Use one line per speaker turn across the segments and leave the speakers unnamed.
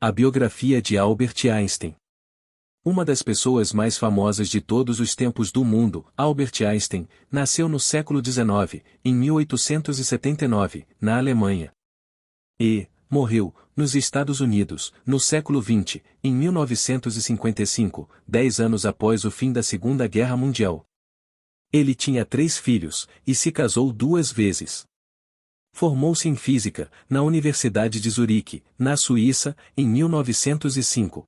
A biografia de Albert Einstein. Uma das pessoas mais famosas de todos os tempos do mundo, Albert Einstein, nasceu no século XIX, em 1879, na Alemanha. E morreu, nos Estados Unidos, no século XX, em 1955, 10 anos após o fim da Segunda Guerra Mundial. Ele tinha 3 filhos, e se casou 2 vezes. Formou-se em física, na Universidade de Zurique, na Suíça, em 1905.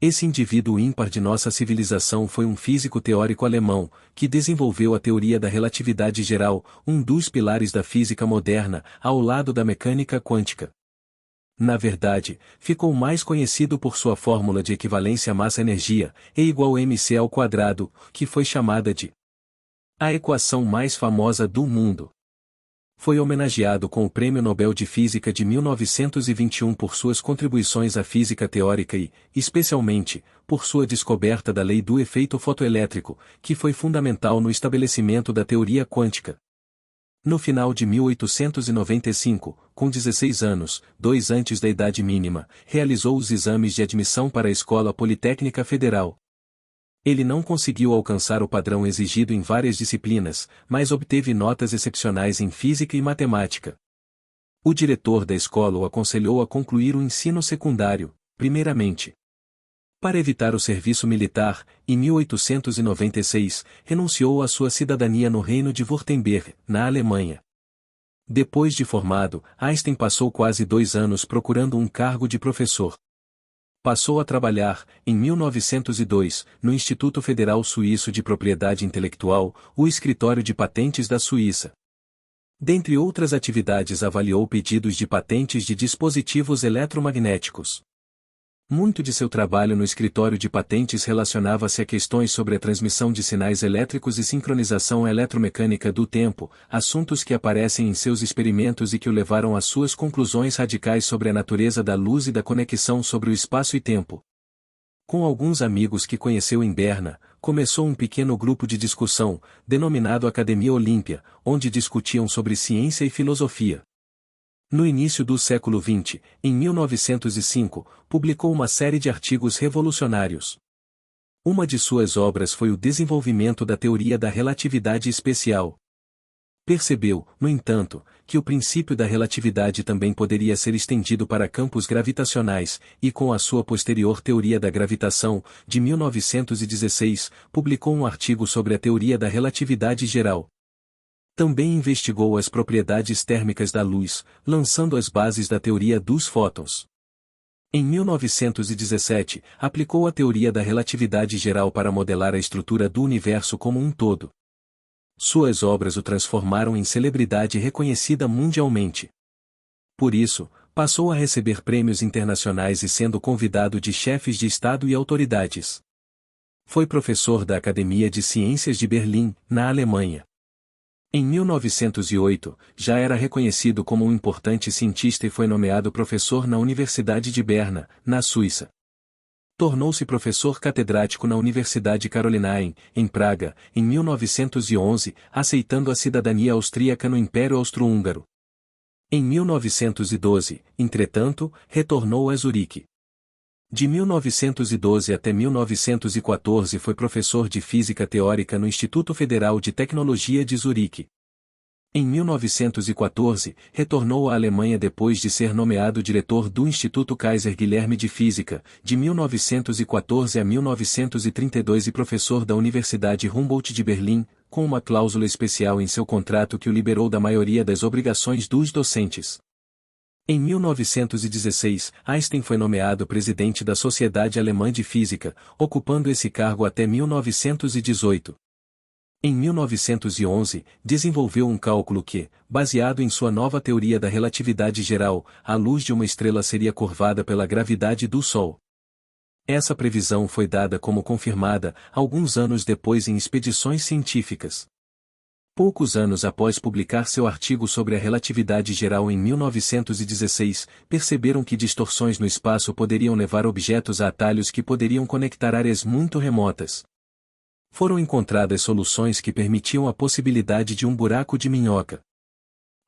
Esse indivíduo ímpar de nossa civilização foi um físico teórico alemão, que desenvolveu a teoria da relatividade geral, um dos pilares da física moderna, ao lado da mecânica quântica. Na verdade, ficou mais conhecido por sua fórmula de equivalência massa-energia, E igual mc², que foi chamada de a equação mais famosa do mundo. Foi homenageado com o Prêmio Nobel de Física de 1921 por suas contribuições à física teórica e, especialmente, por sua descoberta da lei do efeito fotoelétrico, que foi fundamental no estabelecimento da teoria quântica. No final de 1895, com 16 anos, 2 antes da idade mínima, realizou os exames de admissão para a Escola Politécnica Federal. Ele não conseguiu alcançar o padrão exigido em várias disciplinas, mas obteve notas excepcionais em física e matemática. O diretor da escola o aconselhou a concluir o ensino secundário, primeiramente. Para evitar o serviço militar, em 1896, renunciou à sua cidadania no Reino de Württemberg, na Alemanha. Depois de formado, Einstein passou quase 2 anos procurando um cargo de professor. Passou a trabalhar, em 1902, no Instituto Federal Suíço de Propriedade Intelectual, o Escritório de Patentes da Suíça. Dentre outras atividades, avaliou pedidos de patentes de dispositivos eletromagnéticos. Muito de seu trabalho no escritório de patentes relacionava-se a questões sobre a transmissão de sinais elétricos e sincronização eletromecânica do tempo, assuntos que aparecem em seus experimentos e que o levaram às suas conclusões radicais sobre a natureza da luz e da conexão sobre o espaço e tempo. Com alguns amigos que conheceu em Berna, começou um pequeno grupo de discussão, denominado Academia Olímpia, onde discutiam sobre ciência e filosofia. No início do século XX, em 1905, publicou uma série de artigos revolucionários. Uma de suas obras foi o desenvolvimento da teoria da relatividade especial. Percebeu, no entanto, que o princípio da relatividade também poderia ser estendido para campos gravitacionais, e com a sua posterior teoria da gravitação, de 1916, publicou um artigo sobre a teoria da relatividade geral. Também investigou as propriedades térmicas da luz, lançando as bases da teoria dos fótons. Em 1917, aplicou a teoria da relatividade geral para modelar a estrutura do universo como um todo. Suas obras o transformaram em celebridade reconhecida mundialmente. Por isso, passou a receber prêmios internacionais e sendo convidado de chefes de Estado e autoridades. Foi professor da Academia de Ciências de Berlim, na Alemanha. Em 1908, já era reconhecido como um importante cientista e foi nomeado professor na Universidade de Berna, na Suíça. Tornou-se professor catedrático na Universidade Carolinaren, em Praga, em 1911, aceitando a cidadania austríaca no Império Austro-Húngaro. Em 1912, entretanto, retornou a Zurique. De 1912 até 1914 foi professor de Física Teórica no Instituto Federal de Tecnologia de Zurique. Em 1914, retornou à Alemanha depois de ser nomeado diretor do Instituto Kaiser Guilherme de Física, de 1914 a 1932 e professor da Universidade Humboldt de Berlim, com uma cláusula especial em seu contrato que o liberou da maioria das obrigações dos docentes. Em 1916, Einstein foi nomeado presidente da Sociedade Alemã de Física, ocupando esse cargo até 1918. Em 1911, desenvolveu um cálculo que, baseado em sua nova teoria da relatividade geral, a luz de uma estrela seria curvada pela gravidade do Sol. Essa previsão foi dada como confirmada, alguns anos depois em expedições científicas. Poucos anos após publicar seu artigo sobre a relatividade geral em 1916, perceberam que distorções no espaço poderiam levar objetos a atalhos que poderiam conectar áreas muito remotas. Foram encontradas soluções que permitiam a possibilidade de um buraco de minhoca.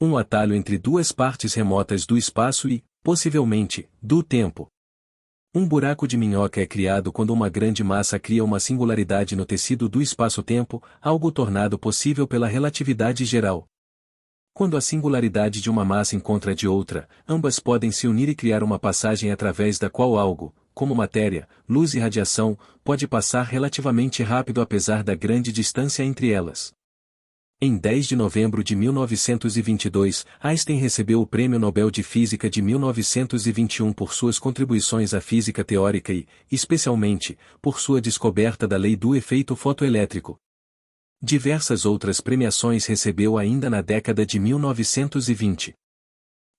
Um atalho entre 2 partes remotas do espaço e, possivelmente, do tempo. Um buraco de minhoca é criado quando uma grande massa cria uma singularidade no tecido do espaço-tempo, algo tornado possível pela relatividade geral. Quando a singularidade de uma massa encontra a de outra, ambas podem se unir e criar uma passagem através da qual algo, como matéria, luz e radiação, pode passar relativamente rápido apesar da grande distância entre elas. Em 10 de novembro de 1922, Einstein recebeu o Prêmio Nobel de Física de 1921 por suas contribuições à física teórica e, especialmente, por sua descoberta da lei do efeito fotoelétrico. Diversas outras premiações recebeu ainda na década de 1920.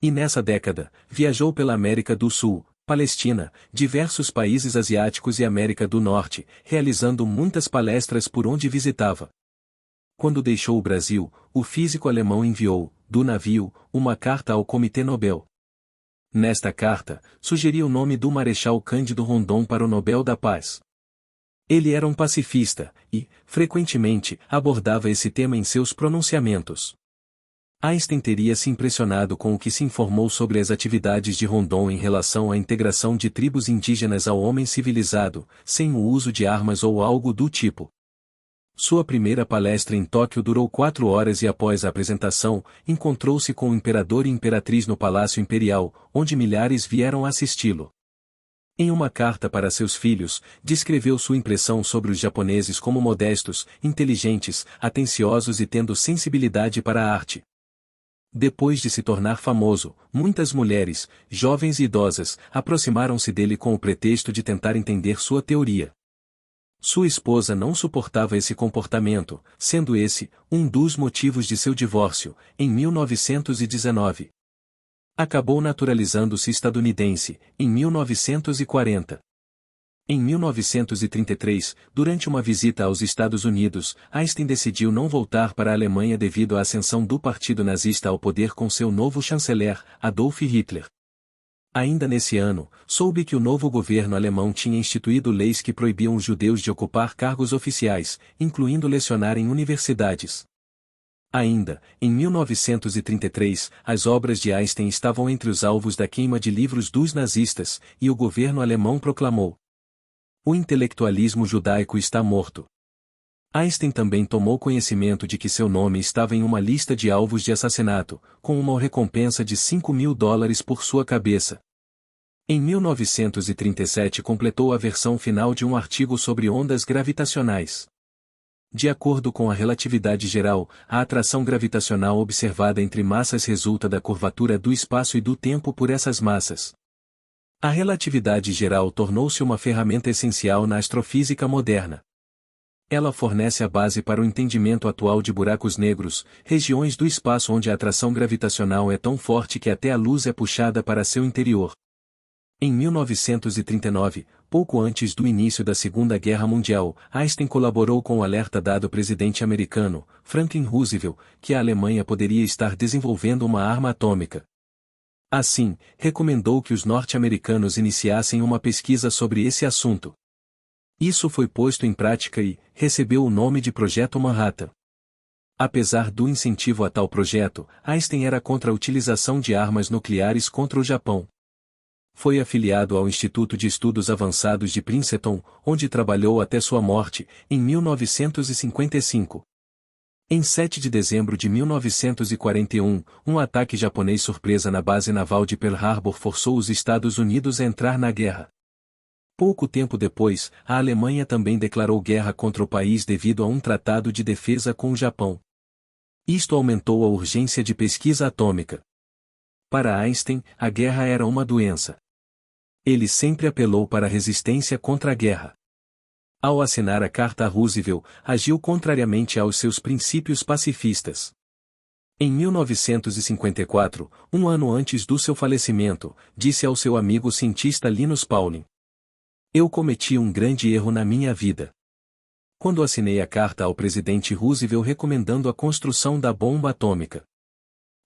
E nessa década, viajou pela América do Sul, Palestina, diversos países asiáticos e América do Norte, realizando muitas palestras por onde visitava. Quando deixou o Brasil, o físico alemão enviou, do navio, uma carta ao Comitê Nobel. Nesta carta, sugeria o nome do Marechal Cândido Rondon para o Nobel da Paz. Ele era um pacifista, e, frequentemente, abordava esse tema em seus pronunciamentos. Einstein teria se impressionado com o que se informou sobre as atividades de Rondon em relação à integração de tribos indígenas ao homem civilizado, sem o uso de armas ou algo do tipo. Sua primeira palestra em Tóquio durou 4 horas e após a apresentação, encontrou-se com o imperador e imperatriz no Palácio Imperial, onde milhares vieram assisti-lo. Em uma carta para seus filhos, descreveu sua impressão sobre os japoneses como modestos, inteligentes, atenciosos e tendo sensibilidade para a arte. Depois de se tornar famoso, muitas mulheres, jovens e idosas, aproximaram-se dele com o pretexto de tentar entender sua teoria. Sua esposa não suportava esse comportamento, sendo esse um dos motivos de seu divórcio, em 1919. Acabou naturalizando-se estadunidense, em 1940. Em 1933, durante uma visita aos Estados Unidos, Einstein decidiu não voltar para a Alemanha devido à ascensão do partido nazista ao poder com seu novo chanceler, Adolf Hitler. Ainda nesse ano, soube que o novo governo alemão tinha instituído leis que proibiam os judeus de ocupar cargos oficiais, incluindo lecionar em universidades. Ainda, em 1933, as obras de Einstein estavam entre os alvos da queima de livros dos nazistas, e o governo alemão proclamou: "O intelectualismo judaico está morto." Einstein também tomou conhecimento de que seu nome estava em uma lista de alvos de assassinato, com uma recompensa de $5.000 por sua cabeça. Em 1937 completou a versão final de um artigo sobre ondas gravitacionais. De acordo com a relatividade geral, a atração gravitacional observada entre massas resulta da curvatura do espaço e do tempo por essas massas. A relatividade geral tornou-se uma ferramenta essencial na astrofísica moderna. Ela fornece a base para o entendimento atual de buracos negros, regiões do espaço onde a atração gravitacional é tão forte que até a luz é puxada para seu interior. Em 1939, pouco antes do início da Segunda Guerra Mundial, Einstein colaborou com o alerta dado ao presidente americano, Franklin Roosevelt, que a Alemanha poderia estar desenvolvendo uma arma atômica. Assim, recomendou que os norte-americanos iniciassem uma pesquisa sobre esse assunto. Isso foi posto em prática e recebeu o nome de Projeto Manhattan. Apesar do incentivo a tal projeto, Einstein era contra a utilização de armas nucleares contra o Japão. Foi afiliado ao Instituto de Estudos Avançados de Princeton, onde trabalhou até sua morte, em 1955. Em 7 de dezembro de 1941, um ataque japonês surpresa na base naval de Pearl Harbor forçou os Estados Unidos a entrar na guerra. Pouco tempo depois, a Alemanha também declarou guerra contra o país devido a um tratado de defesa com o Japão. Isto aumentou a urgência de pesquisa atômica. Para Einstein, a guerra era uma doença. Ele sempre apelou para a resistência contra a guerra. Ao assinar a carta a Roosevelt, agiu contrariamente aos seus princípios pacifistas. Em 1954, um ano antes do seu falecimento, disse ao seu amigo cientista Linus Pauling: "Eu cometi um grande erro na minha vida. Quando assinei a carta ao presidente Roosevelt recomendando a construção da bomba atômica.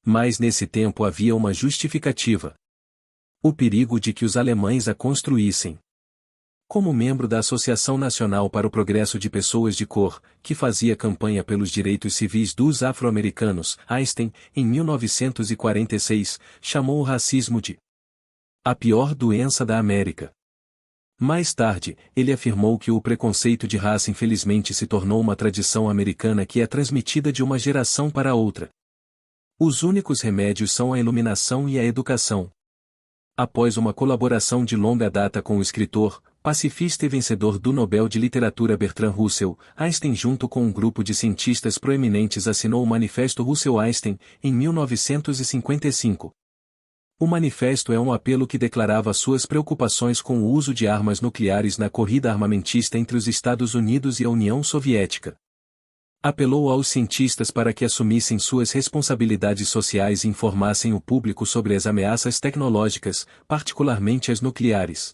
Mas nesse tempo havia uma justificativa: o perigo de que os alemães a construíssem." Como membro da Associação Nacional para o Progresso de Pessoas de Cor, que fazia campanha pelos direitos civis dos afro-americanos, Einstein, em 1946, chamou o racismo de a pior doença da América. Mais tarde, ele afirmou que o preconceito de raça infelizmente se tornou uma tradição americana que é transmitida de uma geração para outra. Os únicos remédios são a iluminação e a educação. Após uma colaboração de longa data com o escritor, pacifista e vencedor do Nobel de Literatura Bertrand Russell, Einstein junto com um grupo de cientistas proeminentes assinou o Manifesto Russell-Einstein, em 1955. O manifesto é um apelo que declarava suas preocupações com o uso de armas nucleares na corrida armamentista entre os Estados Unidos e a União Soviética. Apelou aos cientistas para que assumissem suas responsabilidades sociais e informassem o público sobre as ameaças tecnológicas, particularmente as nucleares.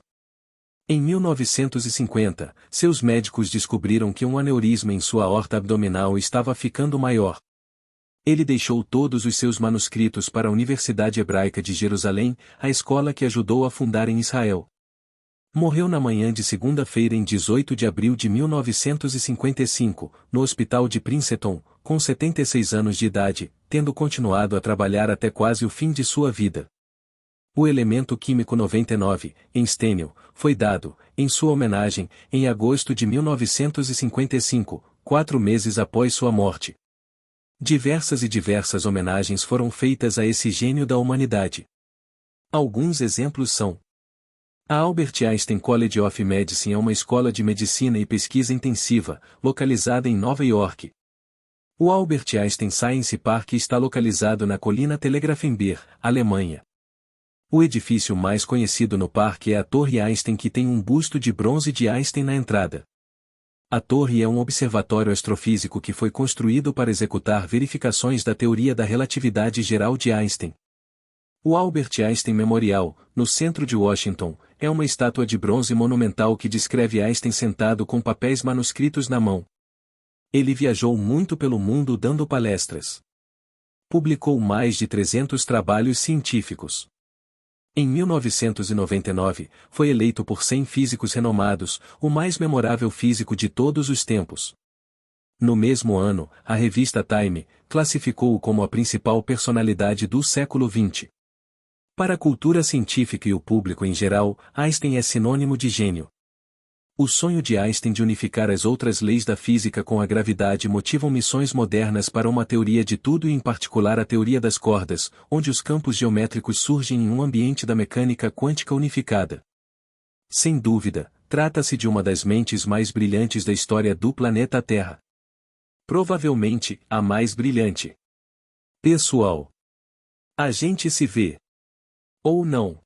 Em 1950, seus médicos descobriram que um aneurisma em sua aorta abdominal estava ficando maior. Ele deixou todos os seus manuscritos para a Universidade Hebraica de Jerusalém, a escola que ajudou a fundar em Israel. Morreu na manhã de segunda-feira em 18 de abril de 1955, no hospital de Princeton, com 76 anos de idade, tendo continuado a trabalhar até quase o fim de sua vida. O elemento químico 99, em estênio, foi dado, em sua homenagem, em agosto de 1955, 4 meses após sua morte. Diversas homenagens foram feitas a esse gênio da humanidade. Alguns exemplos são: a Albert Einstein College of Medicine é uma escola de medicina e pesquisa intensiva, localizada em Nova York. O Albert Einstein Science Park está localizado na colina Telegrafenberg, Alemanha. O edifício mais conhecido no parque é a Torre Einstein, que tem um busto de bronze de Einstein na entrada. A torre é um observatório astrofísico que foi construído para executar verificações da teoria da relatividade geral de Einstein. O Albert Einstein Memorial, no centro de Washington, é uma estátua de bronze monumental que descreve Einstein sentado com papéis manuscritos na mão. Ele viajou muito pelo mundo dando palestras. Publicou mais de 300 trabalhos científicos. Em 1999, foi eleito por 100 físicos renomados, o mais memorável físico de todos os tempos. No mesmo ano, a revista Time classificou-o como a principal personalidade do século XX. Para a cultura científica e o público em geral, Einstein é sinônimo de gênio. O sonho de Einstein de unificar as outras leis da física com a gravidade motivam missões modernas para uma teoria de tudo e em particular a teoria das cordas, onde os campos geométricos surgem em um ambiente da mecânica quântica unificada. Sem dúvida, trata-se de uma das mentes mais brilhantes da história do planeta Terra. Provavelmente, a mais brilhante. Pessoal, a gente se vê. Ou não.